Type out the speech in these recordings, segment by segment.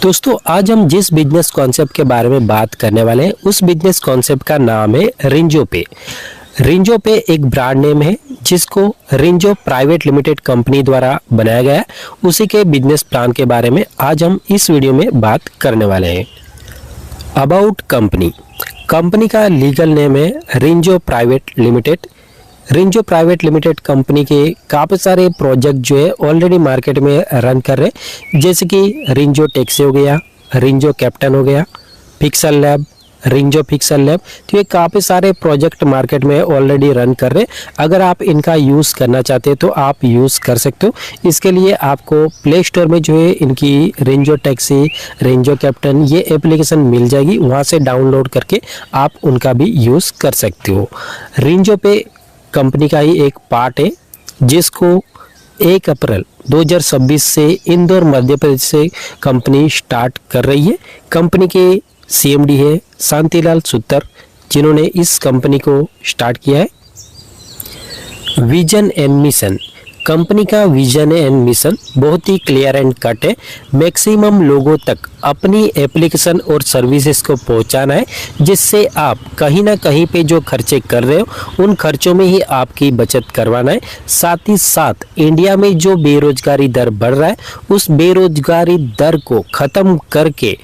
दोस्तों आज हम जिस बिजनेस कॉन्सेप्ट के बारे में बात करने वाले हैं उस बिजनेस कॉन्सेप्ट का नाम है रिंजो पे। रिंजो पे एक ब्रांड नेम है जिसको रिंजो प्राइवेट लिमिटेड कंपनी द्वारा बनाया गया है। उसी के बिजनेस प्लान के बारे में आज हम इस वीडियो में बात करने वाले हैं। अबाउट कंपनी का लीगल नेम है Rinzo private limited. Rinzo private limited company के काफ़ी सारे प्रोजेक्ट जो है ऑलरेडी मार्केट में रन कर रहे हैं, जैसे कि रिंजो टैक्सी हो गया, रिंजो कैप्टन हो गया, pixel lab, Shinzo pixel lab. तो ये काफ़ी सारे प्रोजेक्ट मार्केट में ऑलरेडी रन कर रहे हैं। अगर आप इनका यूज़ करना चाहते हैं तो आप यूज़ कर सकते हो। इसके लिए आपको प्ले स्टोर में जो है इनकी रिंजो टैक्सी, रिंजो कैप्टन ये एप्लीकेशन मिल जाएगी, वहाँ से डाउनलोड करके आप उनका भी यूज़ कर सकते हो। रिंजो पे कंपनी का ही एक पार्ट है जिसको 1 अप्रैल 2026 से इंदौर मध्य प्रदेश से कंपनी स्टार्ट कर रही है। कंपनी के सीएमडी है शांतिलाल सुत्तर, जिन्होंने इस कंपनी को स्टार्ट किया है। विजन एंड मिशन, कंपनी का विजन एंड मिशन बहुत ही क्लियर एंड कट है। मैक्सिमम लोगों तक अपनी एप्लीकेशन और सर्विसेज को पहुंचाना है, जिससे आप कहीं ना कहीं पे जो खर्चे कर रहे हो उन खर्चों में ही आपकी बचत करवाना है। साथ ही साथ इंडिया में जो बेरोजगारी दर बढ़ रहा है उस बेरोजगारी दर को ख़त्म करके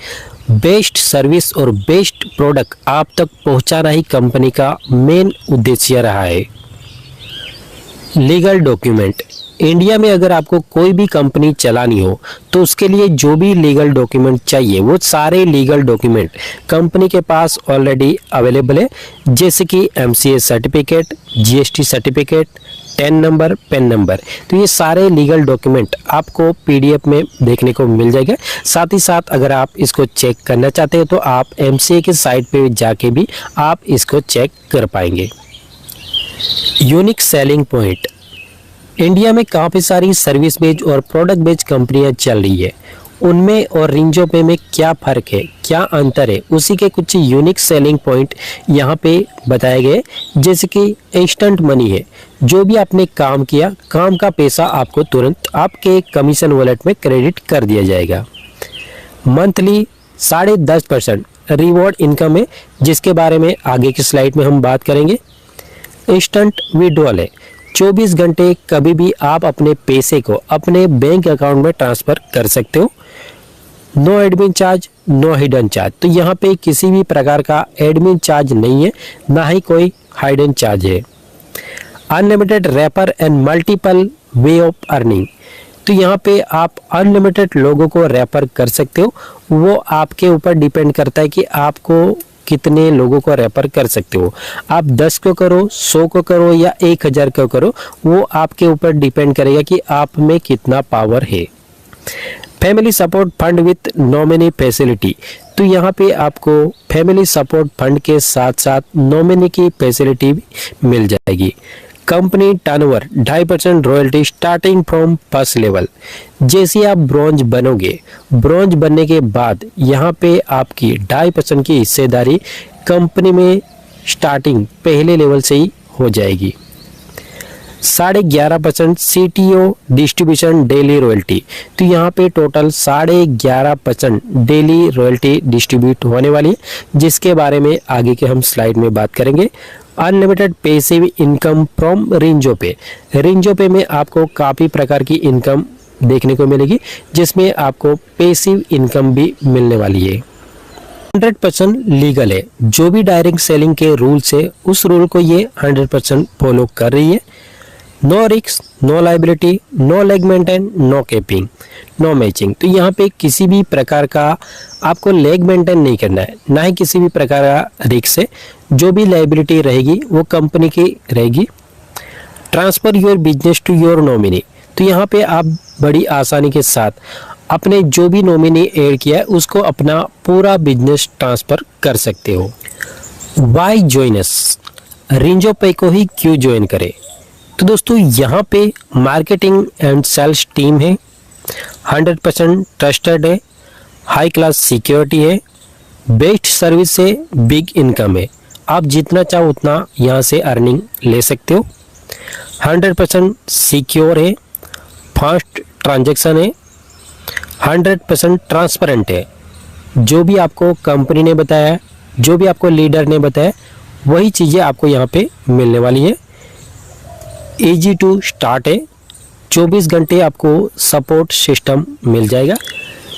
बेस्ट सर्विस और बेस्ट प्रोडक्ट आप तक पहुंचाना ही कंपनी का मेन उद्देश्य रहा है। लीगल डॉक्यूमेंट, इंडिया में अगर आपको कोई भी कंपनी चलानी हो तो उसके लिए जो भी लीगल डॉक्यूमेंट चाहिए वो सारे लीगल डॉक्यूमेंट कंपनी के पास ऑलरेडी अवेलेबल है, जैसे कि MCA certificate, GST certificate, ten number, PAN number. तो ये सारे लीगल डॉक्यूमेंट आपको पीडीएफ में देखने को मिल जाएगा। साथ ही साथ अगर आप इसको चेक करना चाहते हैं तो आप एमसीए के साइट पे जाके भी आप इसको चेक कर पाएंगे। यूनिक सेलिंग पॉइंट, इंडिया में काफ़ी सारी सर्विस बेस्ड और प्रोडक्ट बेस्ड कंपनियां चल रही है, उनमें और रिंजो पे में क्या फ़र्क है, क्या अंतर है, उसी के कुछ यूनिक सेलिंग पॉइंट यहाँ पे बताए गए। जैसे कि इंस्टेंट मनी है, जो भी आपने काम किया काम का पैसा आपको तुरंत आपके कमीशन वॉलेट में क्रेडिट कर दिया जाएगा। मंथली 10.5% रिवॉर्ड इनकम है, जिसके बारे में आगे की स्लाइड में हम बात करेंगे। इंस्टेंट विड्रॉल है, 24 घंटे कभी भी आप अपने पैसे को अपने बैंक अकाउंट में ट्रांसफ़र कर सकते हो। No admin charge, no hidden charge, तो यहाँ पे किसी भी प्रकार का एडमिन चार्ज नहीं है, ना ही कोई हिडन चार्ज है। Unlimited refer and multiple way of earning, तो यहाँ पे आप अनलिमिटेड लोगों को रेफर कर सकते हो। वो आपके ऊपर डिपेंड करता है कि आपको कितने लोगों को रेफर कर सकते हो। आप 10 को करो, 100 को करो या 1000 को करो, वो आपके ऊपर डिपेंड करेगा कि आप में कितना पावर है। Family support fund with nominee facility, तो यहाँ पे आपको फैमिली सपोर्ट फंड के साथ साथ नॉमिनी की फैसिलिटी भी मिल जाएगी। Company turnover 2.5% royalty starting from first level. जैसे आप ब्रॉन्ज बनोगे, ब्रॉन्ज बनने के बाद यहाँ पे आपकी 2.5% की हिस्सेदारी कंपनी में स्टार्टिंग पहले लेवल से ही हो जाएगी। 11.5% सीटीओ डिस्ट्रीब्यूशन डेली रॉयल्टी, तो यहाँ पे टोटल 11.5% डेली रॉयल्टी डिस्ट्रीब्यूट होने वाली है, जिसके बारे में आगे के हम स्लाइड में बात करेंगे। Unlimited passive income from Shinzo पे, रिंजो पे में आपको काफ़ी प्रकार की इनकम देखने को मिलेगी, जिसमें आपको पैसिव इनकम भी मिलने वाली है। 100% लीगल है, जो भी डायरेक्ट सेलिंग के रूल्स है उस रूल को ये 100% फॉलो कर रही है। No risk, no liability, no leg maintain, no capping, no matching, तो यहाँ पे किसी भी प्रकार का आपको लेग मेंटेन नहीं करना है, ना ही किसी भी प्रकार का रिस्क है। जो भी लाइबिलिटी रहेगी वो कंपनी की रहेगी। Transfer your business to your nominee, तो यहाँ पे आप बड़ी आसानी के साथ अपने जो भी नॉमिनी ऐड किया है उसको अपना पूरा बिजनेस ट्रांसफ़र कर सकते हो। वाई ज्वाइन अस, रिंजो पे को ही क्यों ज्वाइन करें? तो दोस्तों यहाँ पे मार्केटिंग एंड सेल्स टीम है, 100% ट्रस्टेड है, हाई क्लास सिक्योरिटी है, बेस्ट सर्विस है, बिग इनकम है। आप जितना चाहो उतना यहाँ से अर्निंग ले सकते हो। 100% सिक्योर है, फास्ट ट्रांजैक्शन है, 100% ट्रांसपेरेंट है। जो भी आपको कंपनी ने बताया, जो भी आपको लीडर ने बताया, वही चीज़ें आपको यहाँ पे मिलने वाली है। ईजी टू स्टार्ट है, 24 घंटे आपको सपोर्ट सिस्टम मिल जाएगा।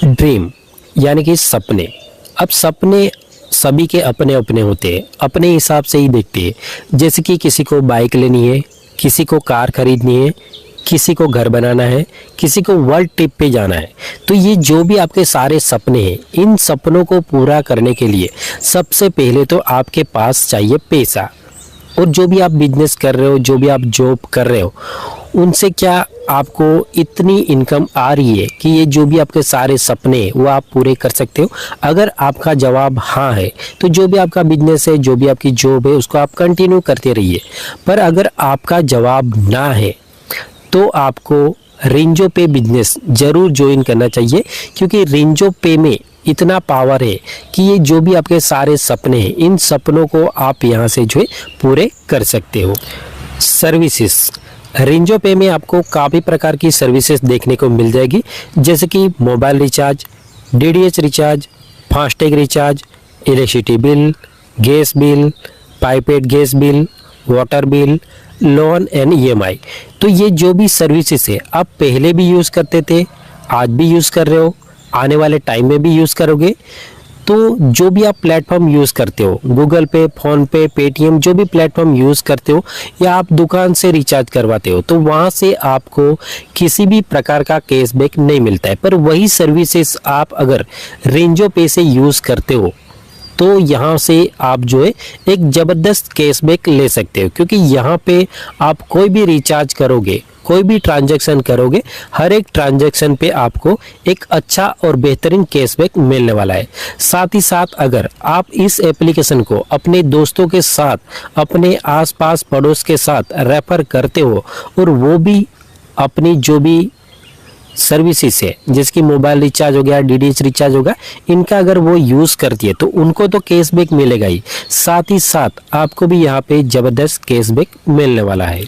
ड्रीम यानी कि सपने। अब सपने सभी के अपने अपने होते हैं, अपने हिसाब से ही देखते हैं। जैसे कि किसी को बाइक लेनी है, किसी को कार खरीदनी है, किसी को घर बनाना है, किसी को वर्ल्ड ट्रिप पे जाना है। तो ये जो भी आपके सारे सपने हैं, इन सपनों को पूरा करने के लिए सबसे पहले तो आपके पास चाहिए पैसा। और जो भी आप बिजनेस कर रहे हो, जो भी आप जॉब कर रहे हो, उनसे क्या आपको इतनी इनकम आ रही है कि ये जो भी आपके सारे सपने हैं वो आप पूरे कर सकते हो? अगर आपका जवाब हाँ है तो जो भी आपका बिजनेस है, जो भी आपकी जॉब है, उसको आप कंटिन्यू करते रहिए। पर अगर आपका जवाब ना है तो आपको रेंजो पे बिजनेस ज़रूर ज्वाइन करना चाहिए, क्योंकि रेंजो पे में इतना पावर है कि ये जो भी आपके सारे सपने हैं, इन सपनों को आप यहाँ से जो है पूरे कर सकते हो। सर्विसेज, रेंजो पे में आपको काफ़ी प्रकार की सर्विसेज देखने को मिल जाएगी, जैसे कि mobile recharge, DDH recharge, FASTag recharge, electricity bill, gas bill, piped gas bill, water bill, loan and EMI. तो ये जो भी सर्विसेज है आप पहले भी यूज़ करते थे, आज भी यूज़ कर रहे हो, आने वाले टाइम में भी यूज़ करोगे। तो जो भी आप प्लेटफॉर्म यूज़ करते हो, गूगल पे, फ़ोन पे, पेटीएम, जो भी प्लेटफॉर्म यूज़ करते हो या आप दुकान से रिचार्ज करवाते हो, तो वहाँ से आपको किसी भी प्रकार का कैशबैक नहीं मिलता है। पर वही सर्विसेज आप अगर रेंजो पे से यूज़ करते हो तो यहाँ से आप जो है एक ज़बरदस्त कैशबैक ले सकते हो, क्योंकि यहाँ पे आप कोई भी रिचार्ज करोगे, कोई भी ट्रांजैक्शन करोगे, हर एक ट्रांजैक्शन पे आपको एक अच्छा और बेहतरीन कैशबैक मिलने वाला है। साथ ही साथ अगर आप इस एप्लीकेशन को अपने दोस्तों के साथ, अपने आसपास पड़ोस के साथ रेफर करते हो और वो भी अपनी जो भी सर्विसेज है, जिसकी मोबाइल रिचार्ज हो गया, डीडीएच रिचार्ज होगा, इनका अगर वो यूज़ करती है तो उनको तो कैशबैक मिलेगा ही, साथ ही साथ आपको भी यहाँ पे ज़बरदस्त कैशबैक मिलने वाला है।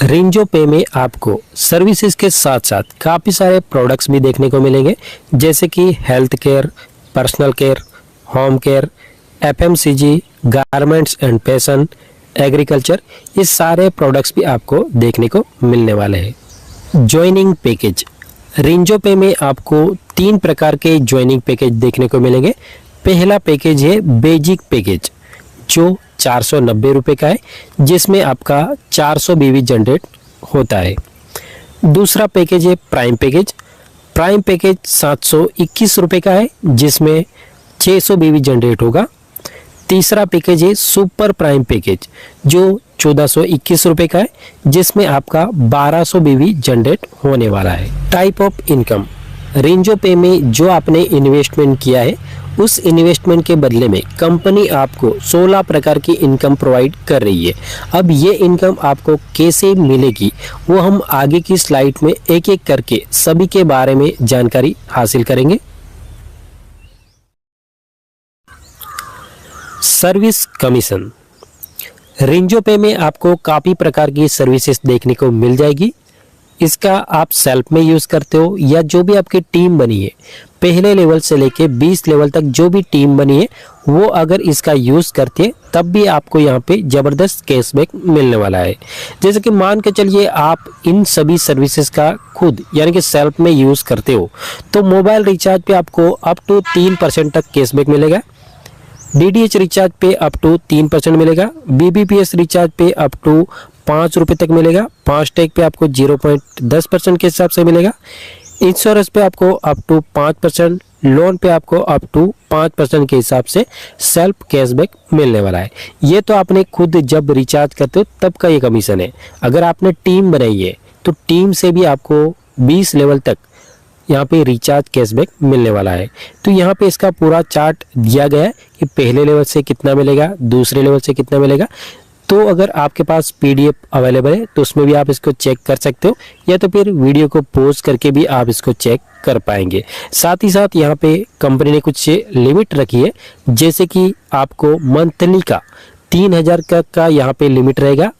रेंजो पे में आपको सर्विसेज के साथ साथ काफ़ी सारे प्रोडक्ट्स भी देखने को मिलेंगे, जैसे कि health care, personal care, home care, FMCG, garments and fashion, agriculture, ये सारे प्रोडक्ट्स भी आपको देखने को मिलने वाले हैं। ज्वाइनिंग पैकेज, रेंजो पे में आपको 3 प्रकार के ज्वाइनिंग पैकेज देखने को मिलेंगे। पहला पैकेज है बेसिक पैकेज, जो 490 रुपये का है, जिसमें आपका 400 बीवी जनरेट होता है। दूसरा पैकेज है प्राइम पैकेज। प्राइम पैकेज 721 रुपये का है, जिसमें 600 बीवी जनरेट होगा। तीसरा पैकेज है सुपर प्राइम पैकेज, जो 1421 रुपये का है, जिसमें आपका 1200 बीवी जनरेट होने वाला है। टाइप ऑफ इनकम, रेंजो पे में जो आपने इन्वेस्टमेंट किया है, उस इन्वेस्टमेंट के बदले में कंपनी आपको 16 प्रकार की इनकम प्रोवाइड कर रही है। अब ये इनकम आपको कैसे मिलेगी वो हम आगे की स्लाइड में एक एक करके सभी के बारे में जानकारी हासिल करेंगे। सर्विस कमीशन, रेंजो पे में आपको काफ़ी प्रकार की सर्विसेज देखने को मिल जाएगी। इसका आप सेल्फ में यूज़ करते हो या जो भी आपकी टीम बनी है, पहले लेवल से लेके 20 लेवल तक जो भी टीम बनी है, वो अगर इसका यूज़ करते हैं तब भी आपको यहाँ पे ज़बरदस्त कैशबैक मिलने वाला है। जैसे कि मान के चलिए आप इन सभी सर्विसेज का खुद यानी कि सेल्फ में यूज़ करते हो, तो मोबाइल रिचार्ज पे आपको अप टू 3% तक कैशबैक मिलेगा, डीडीएच रिचार्ज पे अप टू 3% मिलेगा, बीबीपीएस रिचार्ज पे अप टू 5 रुपये तक मिलेगा, फास्टैग पे आपको 0.10% के हिसाब से मिलेगा, इंश्योरेंस पे आपको अप टू 5%, लोन पे आपको अप टू 5% के हिसाब से सेल्फ कैशबैक मिलने वाला है। ये तो आपने खुद जब रिचार्ज करते हो तब का ये कमीशन है। अगर आपने टीम बनाई है तो टीम से भी आपको 20 लेवल तक यहाँ पे रिचार्ज कैशबैक मिलने वाला है। तो यहाँ पे इसका पूरा चार्ट दिया गया है कि पहले लेवल से कितना मिलेगा, दूसरे लेवल से कितना मिलेगा। तो अगर आपके पास पीडीएफ अवेलेबल है तो उसमें भी आप इसको चेक कर सकते हो, या तो फिर वीडियो को पॉज करके भी आप इसको चेक कर पाएंगे। साथ ही साथ यहाँ पे कंपनी ने कुछ लिमिट रखी है, जैसे कि आपको मंथली का 3000 का यहाँ पे लिमिट रहेगा,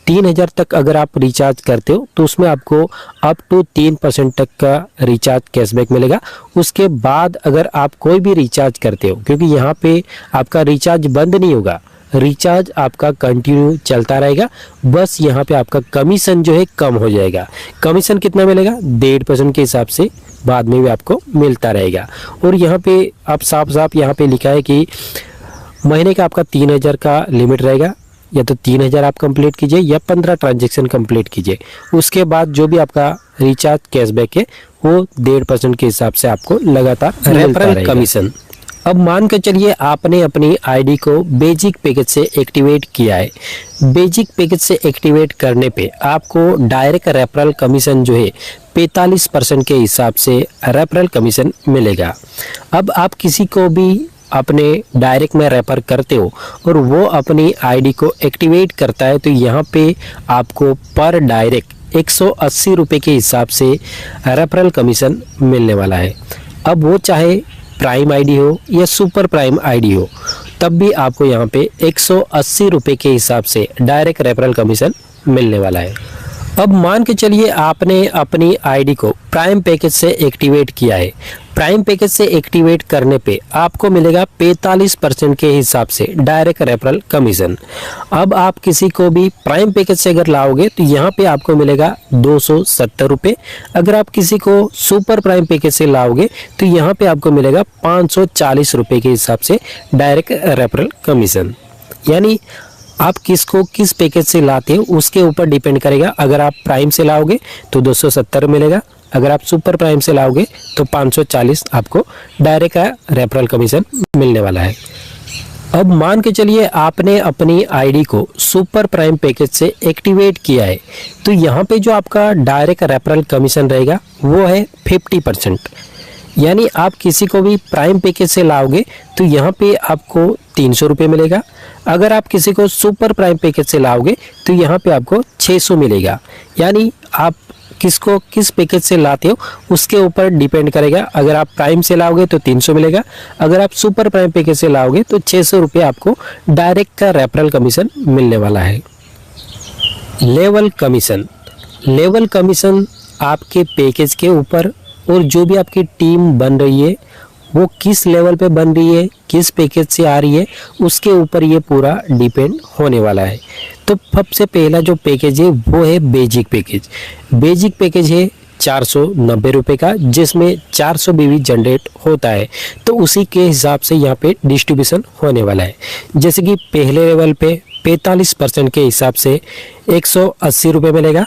3000 तक अगर आप रिचार्ज करते हो तो उसमें आपको अप टू 3% तक का रिचार्ज कैशबैक मिलेगा। उसके बाद अगर आप कोई भी रिचार्ज करते हो, क्योंकि यहाँ पे आपका रिचार्ज बंद नहीं होगा, रिचार्ज आपका कंटिन्यू चलता रहेगा, बस यहाँ पे आपका कमीशन जो है कम हो जाएगा। कमीशन कितना मिलेगा? 1.5% के हिसाब से बाद में भी आपको मिलता रहेगा। और यहाँ पे आप साफ साफ यहाँ पे लिखा है कि महीने का आपका 3000 का लिमिट रहेगा, या तो 3000 आप कंप्लीट कीजिए या 15 ट्रांजैक्शन कंप्लीट कीजिए। उसके बाद जो भी आपका रिचार्ज कैशबैक है वो 1.5% के हिसाब से आपको लगातार रेफरल कमीशन। अब मान के चलिए आपने अपनी आईडी को बेसिक पैकेज से एक्टिवेट किया है। बेसिक पैकेज से एक्टिवेट करने पे आपको डायरेक्ट रेफरल कमीशन जो है 45% के हिसाब से रेफरल कमीशन मिलेगा। अब आप किसी को भी अपने डायरेक्ट में रेफर करते हो और वो अपनी आईडी को एक्टिवेट करता है तो यहाँ पे आपको पर डायरेक्ट 180 रुपये के हिसाब से रेफरल कमीशन मिलने वाला है। अब वो चाहे प्राइम आईडी हो या सुपर प्राइम आईडी हो, तब भी आपको यहाँ पे 180 रुपये के हिसाब से डायरेक्ट रेफरल कमीशन मिलने वाला है। अब मान के चलिए आपने अपनी आईडी को प्राइम पैकेज से एक्टिवेट किया है। प्राइम पैकेज से एक्टिवेट करने पे आपको मिलेगा 45% के हिसाब से डायरेक्ट रेफरल कमीशन। अब आप किसी को भी प्राइम पैकेज से अगर लाओगे तो यहाँ पे आपको मिलेगा 270 रुपये। अगर आप किसी को सुपर प्राइम पैकेज से लाओगे तो यहाँ पे आपको मिलेगा 540 रुपये के हिसाब से डायरेक्ट रेफरल कमीशन। यानी आप किसको किस पैकेज से लाते हो उसके ऊपर डिपेंड करेगा। अगर आप प्राइम से लाओगे तो 270 मिलेगा, अगर आप सुपर प्राइम से लाओगे तो 540 आपको डायरेक्ट रेफरल कमीशन मिलने वाला है। अब मान के चलिए आपने अपनी आईडी को सुपर प्राइम पैकेज से एक्टिवेट किया है तो यहाँ पे जो आपका डायरेक्ट रेफरल कमीशन रहेगा वो है 50%। यानी आप किसी को भी प्राइम पैकेज से लाओगे तो यहाँ पे आपको 300 रुपये मिलेगा। अगर आप किसी को सुपर प्राइम पैकेज से लाओगे तो यहाँ पे आपको 600 मिलेगा। यानी आप किसको किस पैकेज से लाते हो उसके ऊपर डिपेंड करेगा। अगर आप प्राइम से लाओगे तो 300 मिलेगा, अगर आप सुपर प्राइम पैकेज से लाओगे तो 600 रुपये आपको डायरेक्ट का रेफरल कमीशन मिलने वाला है। Level commission. लेवल कमीशन आपके पैकेज के ऊपर और जो भी आपकी टीम बन रही है वो किस लेवल पे बन रही है, किस पैकेज से आ रही है, उसके ऊपर ये पूरा डिपेंड होने वाला है। तो सबसे पहला जो पैकेज है वो है बेसिक पैकेज। बेसिक पैकेज है 490 रुपये का, जिसमें 400 बीवी जनरेट होता है। तो उसी के हिसाब से यहाँ पे डिस्ट्रीब्यूशन होने वाला है। जैसे कि पहले लेवल पे 45% के हिसाब से 180 रुपये मिलेगा,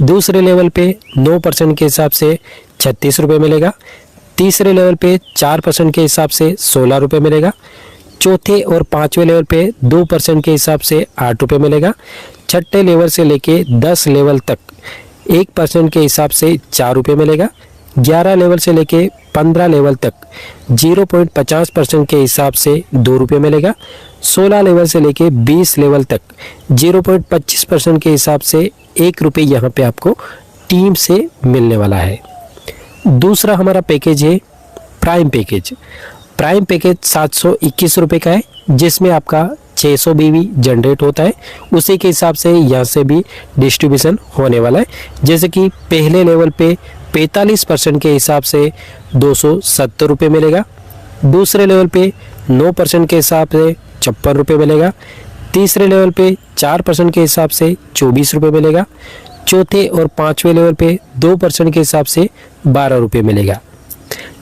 दूसरे लेवल पे 9% के हिसाब से 36 रुपये मिलेगा, तीसरे लेवल पे 4% के हिसाब से 16 रुपये मिलेगा, चौथे और पांचवें लेवल पे 2% के हिसाब से 8 रुपये मिलेगा, छठे लेवल से लेके 10 लेवल तक 1% के हिसाब से 4 रुपये मिलेगा, 11 लेवल से लेके 15 लेवल तक 0.50% के हिसाब से 2 रुपये मिलेगा, 16 लेवल से लेके 20 लेवल तक 0.25% के हिसाब से 1 रुपये यहाँ पे आपको टीम से मिलने वाला है। दूसरा हमारा पैकेज है प्राइम पैकेज। प्राइम पैकेज 721 रुपये का है, जिसमें आपका 600 बीवी जनरेट होता है। उसी के हिसाब से यहाँ से भी डिस्ट्रीब्यूशन होने वाला है। जैसे कि पहले लेवल पे 45% के हिसाब से 270 रुपये मिलेगा, दूसरे लेवल पे 9% के हिसाब से 56 रुपये मिलेगा, तीसरे लेवल पे 4% के हिसाब से 24 रुपये मिलेगा, चौथे और पांचवें लेवल पे 2% के हिसाब से 12 रुपये मिलेगा,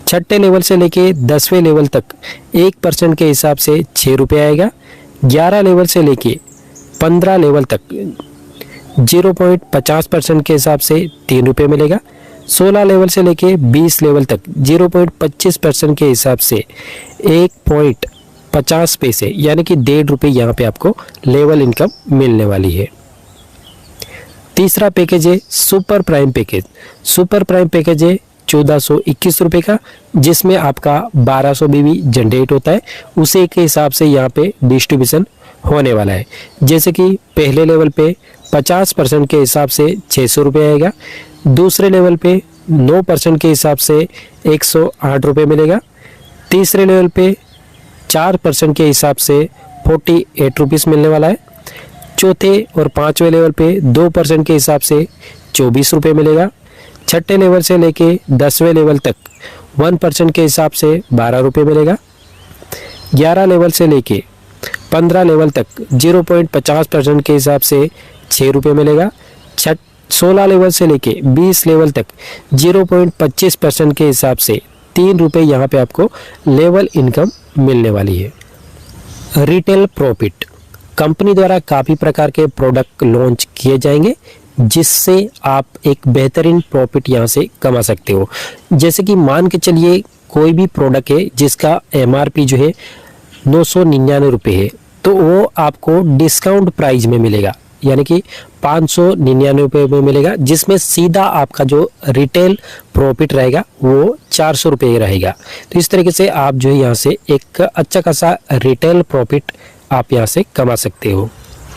छठे लेवल से लेके 10वें लेवल तक 1% के हिसाब से 6 रुपये आएगा, 11 लेवल से लेके 15 लेवल तक 0.50% के हिसाब से 3 रुपये मिलेगा, 16 लेवल से लेके 20 लेवल तक 0.25% के हिसाब से 1.50 पैसे यानी कि 1.5 रुपये यहाँ पे आपको लेवल इनकम मिलने वाली है। तीसरा पैकेज है super prime package. Super prime package है 1421 रुपये का, जिसमें आपका 1200 बीवी जनरेट होता है। उसी के हिसाब से यहाँ पे डिस्ट्रीब्यूशन होने वाला है। जैसे कि पहले लेवल पे 50% के हिसाब से 600 रुपये आएगा, दूसरे लेवल पे 9% के हिसाब से 108 रुपये मिलेगा, तीसरे लेवल पे 4% के हिसाब से 48 रुपीज़ मिलने वाला है, चौथे और पांचवें लेवल पे 2% के हिसाब से 24 रुपये मिलेगा। छठे लेवल से लेके 10वें लेवल तक 1% के हिसाब से 12 रुपये मिलेगा। 11 लेवल से लेके 15 लेवल तक 0.50% के हिसाब से 6 रुपये मिलेगा। 16 लेवल से लेके 20 लेवल तक 0.25% के हिसाब से 3 रुपये यहाँ पे आपको लेवल इनकम मिलने वाली है। रिटेल प्रॉफिट, कंपनी द्वारा काफ़ी प्रकार के प्रोडक्ट लॉन्च किए जाएंगे जिससे आप एक बेहतरीन प्रॉफिट यहाँ से कमा सकते हो। जैसे कि मान के चलिए कोई भी प्रोडक्ट है जिसका MRP जो है 999 रुपये है, तो वो आपको डिस्काउंट प्राइस में मिलेगा, यानी कि 599 रुपये में मिलेगा, जिसमें सीधा आपका जो रिटेल प्रॉफिट रहेगा वो 400 रुपये रहेगा। तो इस तरीके से आप जो है यहाँ से एक अच्छा खासा रिटेल प्रॉफिट आप यहाँ से कमा सकते हो।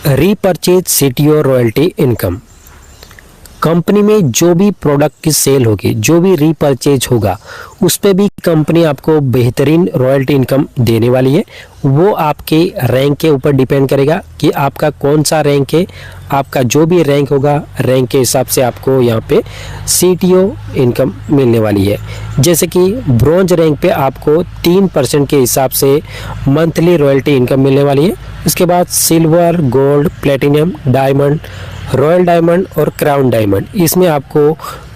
Repurchase CTO royalty income, company में जो भी प्रोडक्ट की सेल होगी, जो भी रीपरचेज होगा, उस पे भी कंपनी आपको बेहतरीन रॉयल्टी इनकम देने वाली है। वो आपके रैंक के ऊपर डिपेंड करेगा कि आपका कौन सा रैंक है। आपका जो भी रैंक होगा, रैंक के हिसाब से आपको यहाँ पे CTO इनकम मिलने वाली है। जैसे कि ब्रॉन्ज रैंक पे आपको 3% के हिसाब से मंथली रॉयल्टी इनकम मिलने वाली है। उसके बाद silver, gold, platinum, diamond, royal diamond और क्राउन डायमंड, इसमें आपको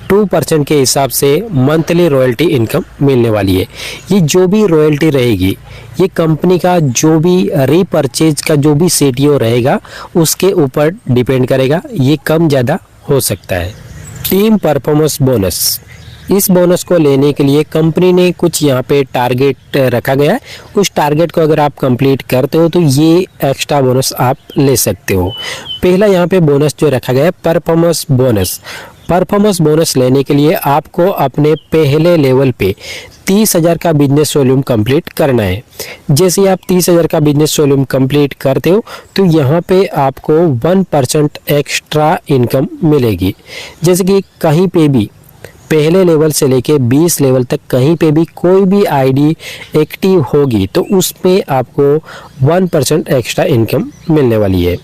2% के हिसाब से मंथली रॉयल्टी इनकम मिलने वाली है। ये जो भी रॉयल्टी रहेगी, ये कंपनी का जो भी रीपरचेज का जो भी CTO रहेगा उसके ऊपर डिपेंड करेगा, ये कम ज़्यादा हो सकता है। टीम परफॉर्मेंस बोनस, इस बोनस को लेने के लिए कंपनी ने कुछ यहाँ पे टारगेट रखा गया है। उस टारगेट को अगर आप कंप्लीट करते हो तो ये एक्स्ट्रा बोनस आप ले सकते हो। पहला यहाँ पे बोनस जो रखा गया है परफॉर्मेंस बोनस। परफॉर्मेंस बोनस लेने के लिए आपको अपने पहले लेवल पे 30,000 का बिजनेस वॉल्यूम कंप्लीट करना है। जैसे ही आप 30,000 का बिजनेस वॉल्यूम कंप्लीट करते हो तो यहाँ पे आपको 1% एक्स्ट्रा इनकम मिलेगी। जैसे कि कहीं पे भी पहले लेवल से लेके 20 लेवल तक कहीं पे भी कोई भी आईडी एक्टिव होगी तो उसमें आपको 1% एक्स्ट्रा इनकम मिलने वाली है।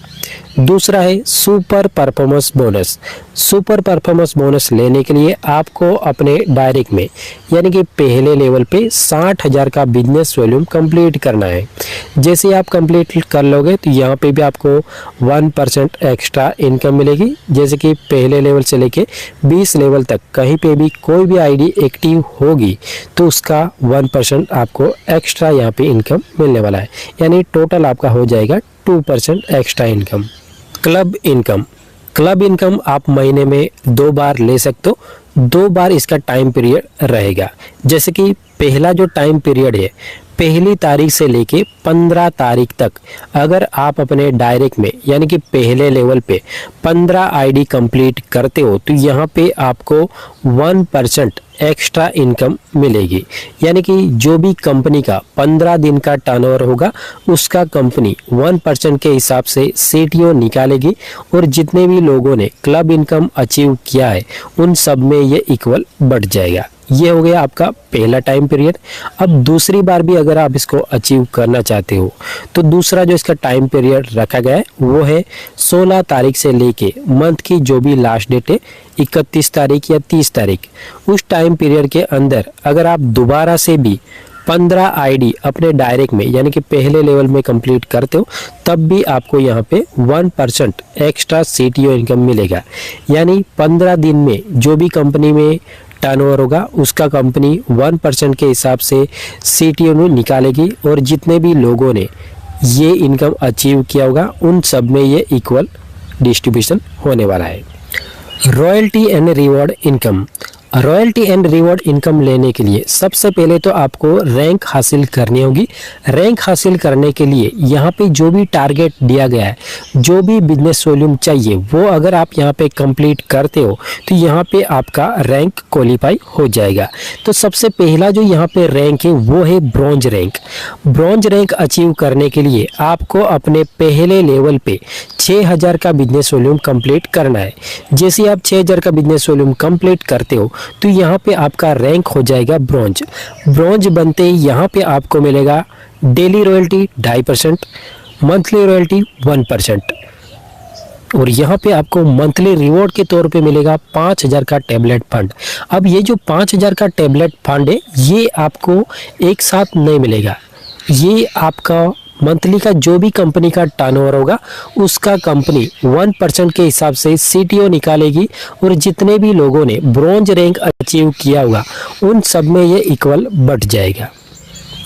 दूसरा है super performance bonus. Super performance bonus लेने के लिए आपको अपने डायरेक्ट में, यानी कि पहले लेवल पे 60,000 का बिजनेस वॉल्यूम कंप्लीट करना है। जैसे ही आप कंप्लीट कर लोगे तो यहाँ पे भी आपको 1% एक्स्ट्रा इनकम मिलेगी। जैसे कि पहले लेवल से लेके 20 लेवल तक कहीं पे भी कोई भी आईडी एक्टिव होगी तो उसका 1% आपको एक्स्ट्रा यहाँ पे इनकम मिलने वाला है, यानी टोटल आपका हो जाएगा 2% extra income. Club income, club income आप महीने में 2 बार ले सकते हो। 2 बार इसका टाइम पीरियड रहेगा। जैसे कि पहला जो टाइम पीरियड है, पहली तारीख से लेके 15 तारीख तक अगर आप अपने डायरेक्ट में, यानी कि पहले लेवल पे 15 आईडी कंप्लीट करते हो तो यहाँ पे आपको 1% एक्स्ट्रा इनकम मिलेगी। यानी कि जो भी कंपनी का 15 दिन का टर्नओवर होगा उसका कंपनी 1% के हिसाब से CTO निकालेगी और जितने भी लोगों ने क्लब इनकम अचीव किया है उन सब में ये इक्वल बढ़ जाएगा। ये हो गया आपका पहला टाइम पीरियड। अब दूसरी बार भी अगर आप इसको अचीव करना चाहते हो तो दूसरा जो इसका टाइम पीरियड रखा गया है वो है 16 तारीख से लेके मंथ की जो भी लास्ट डेट है 31 तारीख या 30 तारीख, उस टाइम पीरियड के अंदर अगर आप दोबारा से भी 15 आईडी अपने डायरेक्ट में, यानी कि पहले लेवल में कंप्लीट करते हो तब भी आपको यहाँ पे 1% एक्स्ट्रा CTO इनकम मिलेगा। यानी 15 दिन में जो भी कंपनी में टर्नओवर होगा उसका कंपनी 1% के हिसाब से CTO में निकालेगी और जितने भी लोगों ने ये इनकम अचीव किया होगा उन सब में ये इक्वल डिस्ट्रीब्यूशन होने वाला है। Royalty and reward income, royalty and reward income लेने के लिए सबसे पहले तो आपको रैंक हासिल करनी होगी। रैंक हासिल करने के लिए यहाँ पे जो भी टारगेट दिया गया है, जो भी बिजनेस वॉल्यूम चाहिए वो अगर आप यहाँ पे कंप्लीट करते हो तो यहाँ पे आपका रैंक क्वालिफाई हो जाएगा। तो सबसे पहला जो यहाँ पे रैंक है वो है bronze rank. Bronze rank achieve करने के लिए आपको अपने पहले लेवल पे 6,000 का बिजनेस वॉल्यूम कंप्लीट करना है। जैसे आप 6,000 का बिजनेस वॉल्यूम कंप्लीट करते हो तो यहाँ पे आपका रैंक हो जाएगा ब्रॉन्ज। ब्रॉन्ज बनते ही यहाँ पे आपको मिलेगा डेली रॉयल्टी 2.5%, मंथली रॉयल्टी 1%। और यहाँ पे आपको मंथली रिवॉर्ड के तौर पे मिलेगा 5,000 का टैबलेट फंड। अब ये जो 5,000 का टैबलेट फंड है ये आपको एक साथ नहीं मिलेगा, ये आपका मंथली का जो भी कंपनी का टर्नओवर होगा उसका कंपनी 1% के हिसाब से सीटीओ निकालेगी और जितने भी लोगों ने ब्रॉन्ज रैंक अचीव किया होगा उन सब में ये इक्वल बढ़ जाएगा।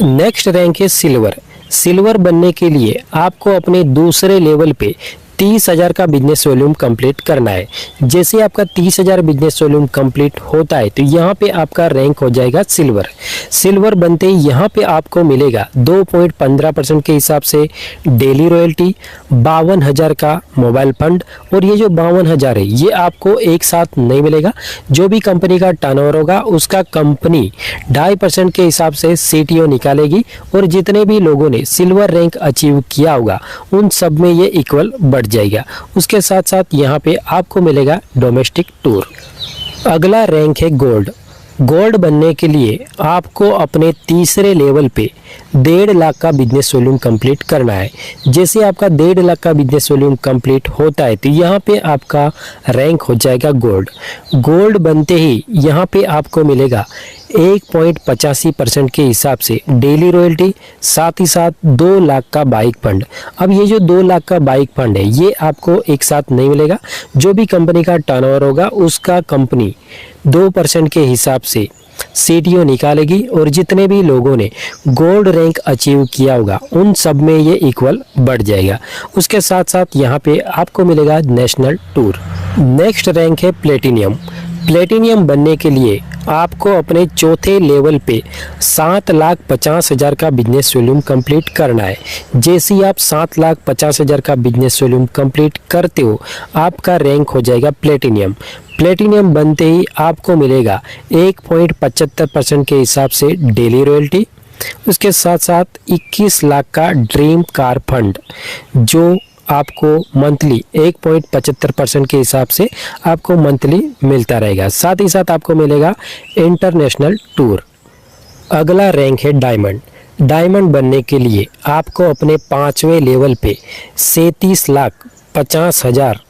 नेक्स्ट रैंक है सिल्वर। सिल्वर बनने के लिए आपको अपने दूसरे लेवल पे 30,000 का बिजनेस वॉल्यूम कंप्लीट करना है। जैसे आपका 30,000 बिजनेस वॉल्यूम कंप्लीट होता है तो यहाँ पे आपका रैंक हो जाएगा सिल्वर। सिल्वर बनते ही यहाँ पे आपको मिलेगा 2.15% के हिसाब से डेली रॉयल्टी, 52,000 का मोबाइल फंड। और ये जो 52,000 है ये आपको एक साथ नहीं मिलेगा, जो भी कंपनी का टर्नओवर होगा उसका कंपनी 2.5% के हिसाब से सीटीओ निकालेगी और जितने भी लोगों ने सिल्वर रैंक अचीव किया होगा उन सब में ये इक्वल बढ़ जाएगा। उसके साथ साथ यहाँ पे आपको मिलेगा डोमेस्टिक टूर। अगला रैंक है गोल्ड। गोल्ड बनने के लिए आपको अपने तीसरे लेवल पे 1.5 लाख का बिजनेस वॉल्यूम कंप्लीट करना है। जैसे आपका 1.5 लाख का बिजनेस वॉल्यूम कंप्लीट होता है तो यहाँ पे आपका रैंक हो जाएगा गोल्ड। गोल्ड बनते ही यहाँ पे आपको मिलेगा 1.85% के हिसाब से डेली रॉयल्टी, साथ ही साथ 2 लाख का बाइक फंड। अब ये जो 2 लाख का बाइक फंड है ये आपको एक साथ नहीं मिलेगा, जो भी कंपनी का टर्नओवर होगा उसका कंपनी 2% के हिसाब से सीटीओ निकालेगी और जितने भी लोगों ने गोल्ड रैंक अचीव किया होगा उन सब में ये इक्वल बढ़ जाएगा। उसके साथ साथ यहाँ पे आपको मिलेगा नेशनल टूर। नेक्स्ट रैंक है प्लेटिनियम। प्लेटिनियम बनने के लिए आपको अपने चौथे लेवल पे 7,50,000 का बिजनेस वॉल्यूम कंप्लीट करना है। जैसे ही आप 7,50,000 का बिजनेस वॉल्यूम कंप्लीट करते हो आपका रैंक हो जाएगा प्लेटिनियम। प्लेटिनियम बनते ही आपको मिलेगा 1.75% के हिसाब से डेली रॉयल्टी, उसके साथ साथ 21 लाख का ड्रीम कार फंड जो आपको मंथली 1.75% के हिसाब से आपको मंथली मिलता रहेगा। साथ ही साथ आपको मिलेगा इंटरनेशनल टूर। अगला रैंक है डायमंड। डायमंड बनने के लिए आपको अपने 5वें लेवल पे 37,50,000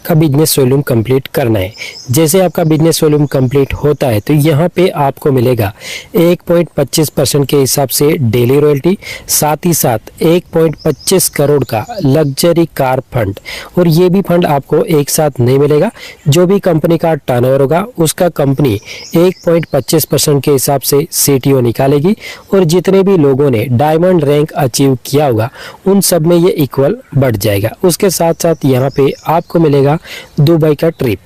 का बिजनेस वॉल्यूम कंप्लीट करना है। जैसे आपका बिजनेस वॉल्यूम कंप्लीट होता है तो यहाँ पे आपको मिलेगा 1.25% के हिसाब से डेली रॉयल्टी, साथ ही साथ 1.25 करोड़ का लग्जरी कार फंड। और ये भी फंड आपको एक साथ नहीं मिलेगा, जो भी कंपनी का टर्नओवर होगा उसका कंपनी 1.25% के हिसाब से सीटीओ निकालेगी और जितने भी लोगों ने डायमंड रैंक अचीव किया होगा उन सब में ये इक्वल बढ़ जाएगा। उसके साथ साथ यहाँ पे आपको मिलेगा दुबई का ट्रिप।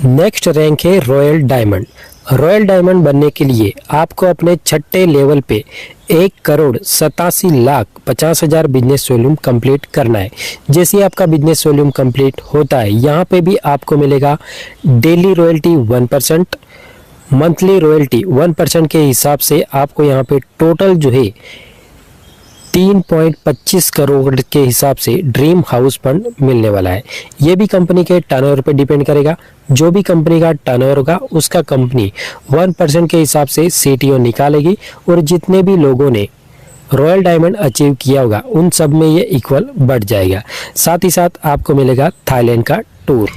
नेक्स्ट रैंक है रॉयल डायमंड। रॉयल डायमंड बनने के लिए आपको अपने छठे लेवल पे 1,87,50,000 बिजनेस वॉल्यूम कंप्लीट करना है। जैसे आपका बिजनेस वॉल्यूम कंप्लीट होता है यहाँ पे भी आपको मिलेगा डेली रॉयल्टी 1%, मंथली रॉयल्टी 1% के हिसाब से आपको यहाँ पे टोटल जो है 3.25 करोड़ के हिसाब से ड्रीम हाउस फंड मिलने वाला है। ये भी कंपनी के टर्नओवर पे डिपेंड करेगा, जो भी कंपनी का टर्नओवर होगा उसका कंपनी 1% के हिसाब से सीटीओ निकालेगी और जितने भी लोगों ने रॉयल डायमंड अचीव किया होगा उन सब में ये इक्वल बढ़ जाएगा। साथ ही साथ आपको मिलेगा थाईलैंड का टूर।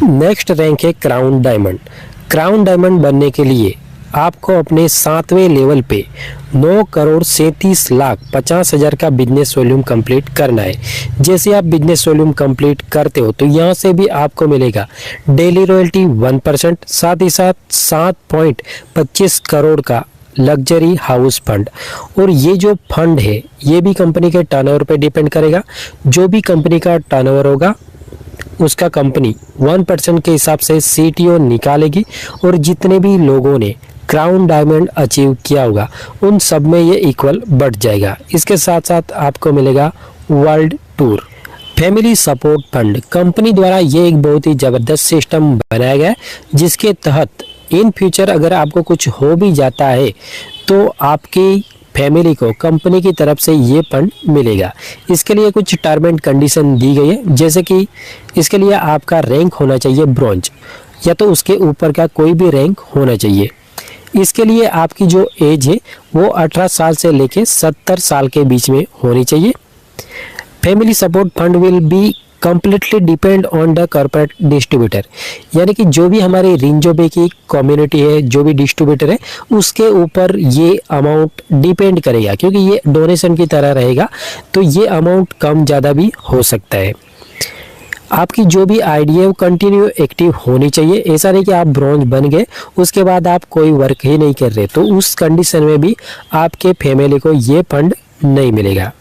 नेक्स्ट रैंक है क्राउन डायमंड। क्राउन डायमंड बनने के लिए आपको अपने 7वें लेवल पे 9,37,50,000 का बिजनेस वॉल्यूम कंप्लीट करना है। जैसे आप बिजनेस वॉल्यूम कंप्लीट करते हो तो यहाँ से भी आपको मिलेगा डेली रॉयल्टी 1%, साथ ही साथ 7.25 करोड़ का लग्जरी हाउस फंड। और ये जो फंड है ये भी कंपनी के टर्नओवर पे डिपेंड करेगा, जो भी कंपनी का टर्नओवर होगा उसका कंपनी 1% के हिसाब से सीटीओ निकालेगी और जितने भी लोगों ने क्राउन डायमंड अचीव किया होगा उन सब में ये इक्वल बढ़ जाएगा। इसके साथ साथ आपको मिलेगा world tour. Family support fund company द्वारा ये एक बहुत ही ज़बरदस्त सिस्टम बनाया गया है, जिसके तहत इन फ्यूचर अगर आपको कुछ हो भी जाता है तो आपकी फैमिली को कंपनी की तरफ से ये फंड मिलेगा। इसके लिए कुछ टर्म एंड कंडीशन दी गई है, जैसे कि इसके लिए आपका रैंक होना चाहिए ब्रॉन्ज या तो उसके ऊपर का कोई भी रैंक होना चाहिए। इसके लिए आपकी जो एज है वो 18 साल से लेके 70 साल के बीच में होनी चाहिए। Family support fund will be completely depend on the corporate distributor, यानी कि जो भी हमारे रिंजोबे की कम्युनिटी है, जो भी डिस्ट्रीब्यूटर है, उसके ऊपर ये अमाउंट डिपेंड करेगा, क्योंकि ये डोनेशन की तरह रहेगा तो ये अमाउंट कम ज़्यादा भी हो सकता है। आपकी जो भी आईडिया है वो कंटिन्यू एक्टिव होनी चाहिए। ऐसा नहीं कि आप ब्रॉन्ज बन गए उसके बाद आप कोई वर्क ही नहीं कर रहे, तो उस कंडीशन में भी आपके फैमिली को ये फंड नहीं मिलेगा।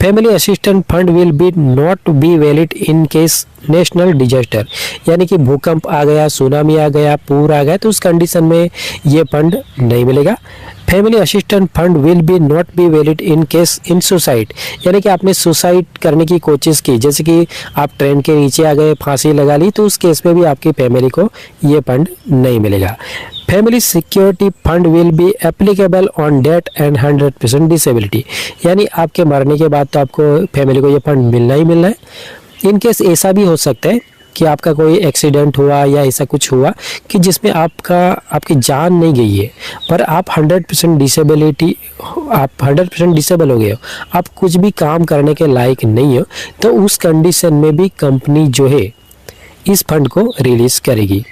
Family assistant fund will be not be valid in case national disaster, यानी कि भूकंप आ गया, सुनामी आ गया, पूर आ गया, तो उस कंडीशन में ये फंड नहीं मिलेगा। Family assistant fund will be not be valid in case in suicide, यानी कि आपने सुसाइड करने की कोशिश की, जैसे कि आप ट्रेन के नीचे आ गए, फांसी लगा ली, तो उस केस में भी आपकी फैमिली को ये फंड नहीं मिलेगा। Family security fund will be applicable on death and 100% disability, यानी आपके मरने के बाद तो आपको फैमिली को ये फंड मिलना ही मिलना है। इन केस ऐसा भी हो सकता है कि आपका कोई एक्सीडेंट हुआ या ऐसा कुछ हुआ कि जिसमें आपकी जान नहीं गई है, पर आप 100% डिसेबल हो गए हो, आप कुछ भी काम करने के लायक नहीं हो, तो उस कंडीशन में भी कंपनी जो है इस फंड को रिलीज़ करेगी।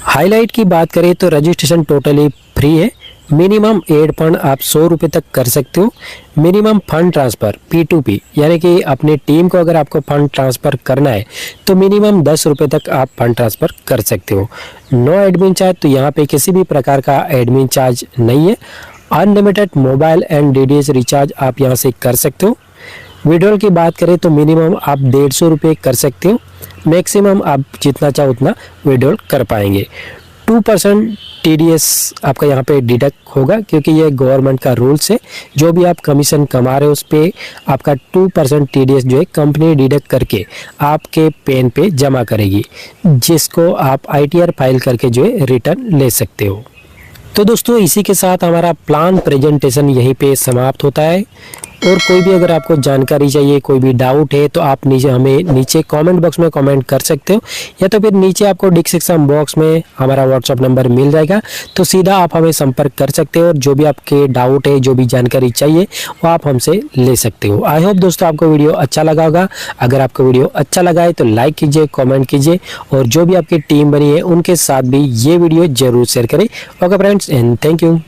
हाईलाइट की बात करें तो रजिस्ट्रेशन टोटली फ्री है। मिनिमम एड फंड आप 100 रुपये तक कर सकते हो। मिनिमम फंड ट्रांसफ़र P2P, यानी कि अपनी टीम को अगर आपको फंड ट्रांसफ़र करना है तो मिनिमम 10 रुपये तक आप फंड ट्रांसफ़र कर सकते हो। नो एडमिन चार्ज, तो यहाँ पे किसी भी प्रकार का एडमिन चार्ज नहीं है। Unlimited mobile and DTH recharge आप यहाँ से कर सकते हो। विड्रॉल की बात करें तो मिनिमम आप 150 रुपये कर सकते हो, मैक्सिमम आप जितना चाहो उतना विड्रॉल कर पाएंगे। 2% TDS आपका यहाँ पे डिडक्ट होगा, क्योंकि ये गवर्नमेंट का रूल्स है। जो भी आप कमीशन कमा रहे हो उस पर आपका 2% TDS जो है कंपनी डिडक्ट करके आपके पेन पे जमा करेगी, जिसको आप ITR फाइल करके जो है रिटर्न ले सकते हो। तो दोस्तों इसी के साथ हमारा प्लान प्रेजेंटेशन यहीं पे समाप्त होता है। और कोई भी अगर आपको जानकारी चाहिए, कोई भी डाउट है, तो आप नीचे कमेंट बॉक्स में कमेंट कर सकते हो, या तो फिर नीचे आपको डिस्क्रिप्शन बॉक्स में हमारा व्हाट्सअप नंबर मिल जाएगा, तो सीधा आप हमें संपर्क कर सकते हो और जो भी आपके डाउट है, जो भी जानकारी चाहिए वो आप हमसे ले सकते हो। आई होप दोस्तों आपको वीडियो अच्छा लगा होगा। अगर आपको वीडियो अच्छा लगा है तो लाइक कीजिए, कॉमेंट कीजिए, और जो भी आपकी टीम बनी है उनके साथ भी ये वीडियो जरूर शेयर करें। Okay friends, and thank you.